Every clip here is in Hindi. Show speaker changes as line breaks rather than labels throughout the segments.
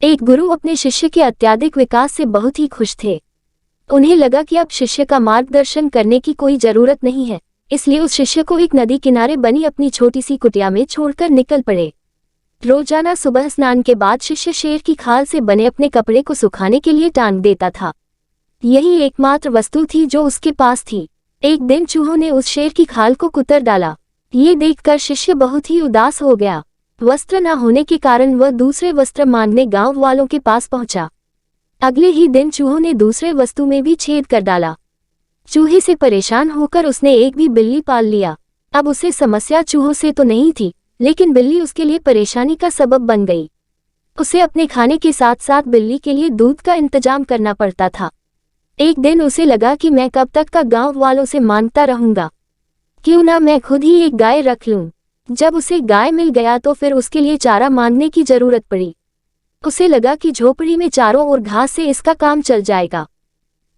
एक गुरु अपने शिष्य के अत्यधिक विकास से बहुत ही खुश थे। उन्हें लगा कि अब शिष्य का मार्गदर्शन करने की कोई जरूरत नहीं है, इसलिए उस शिष्य को एक नदी किनारे बनी अपनी छोटी सी कुटिया में छोड़कर निकल पड़े। रोजाना सुबह स्नान के बाद शिष्य शेर की खाल से बने अपने कपड़े को सुखाने के लिए टांग देता था। यही एकमात्र वस्तु थी जो उसके पास थी। एक दिन चूहों ने उस शेर की खाल को कुतर डाला। ये देखकर शिष्य बहुत ही उदास हो गया। वस्त्र न होने के कारण वह दूसरे वस्त्र मांगने गांव वालों के पास पहुंचा। अगले ही दिन चूहों ने दूसरे वस्तु में भी छेद कर डाला। चूहे से परेशान होकर उसने एक भी बिल्ली पाल लिया। अब उसे समस्या चूहों से तो नहीं थी, लेकिन बिल्ली उसके लिए परेशानी का सबब बन गई। उसे अपने खाने के साथ साथ बिल्ली के लिए दूध का इंतजाम करना पड़ता था। एक दिन उसे लगा कि मैं कब तक का गांव वालों से मांगता रहूंगा, क्यों ना मैं खुद ही एक गाय रख लूं। जब उसे गाय मिल गया तो फिर उसके लिए चारा मांगने की जरूरत पड़ी। उसे लगा कि झोपड़ी में चारों ओर घास से इसका काम चल जाएगा,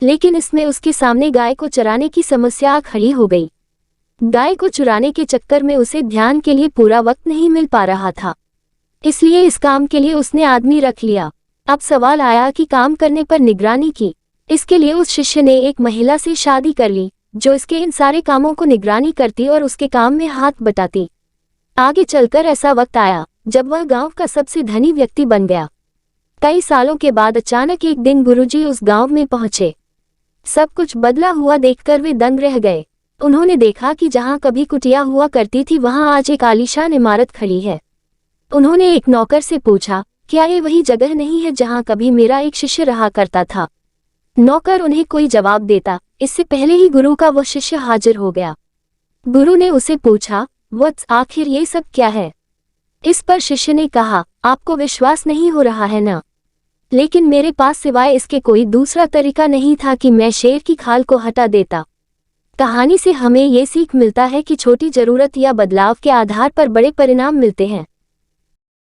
लेकिन इसमें उसके सामने गाय को चराने की समस्या खड़ी हो गई। गाय को चुराने के चक्कर में उसे ध्यान के लिए पूरा वक्त नहीं मिल पा रहा था, इसलिए इस काम के लिए उसने आदमी रख लिया। अब सवाल आया कि काम करने पर निगरानी की। इसके लिए उस शिष्य ने एक महिला से शादी कर ली, जो इसके इन सारे कामों को निगरानी करती और उसके काम में हाथ बटाती। आगे चलकर ऐसा वक्त आया जब वह गांव का सबसे धनी व्यक्ति बन गया। कई सालों के बाद अचानक एक दिन गुरुजी उस गांव में पहुंचे। सब कुछ बदला हुआ देखकर वे दंग रह गए। उन्होंने देखा कि जहां कभी कुटिया हुआ करती थी वहां आज एक आलीशान इमारत खड़ी है। उन्होंने एक नौकर से पूछा, क्या ये वही जगह नहीं है जहां कभी मेरा एक शिष्य रहा करता था? नौकर उन्हें कोई जवाब देता, इससे पहले ही गुरु का वह शिष्य हाजिर हो गया। गुरु ने उसे पूछा, वत्स, आखिर ये सब क्या है? इस पर शिष्य ने कहा, आपको विश्वास नहीं हो रहा है ना? लेकिन मेरे पास सिवाय इसके कोई दूसरा तरीका नहीं था कि मैं शेर की खाल को हटा देता। कहानी से हमें ये सीख मिलता है कि छोटी जरूरत या बदलाव के आधार पर बड़े परिणाम मिलते हैं।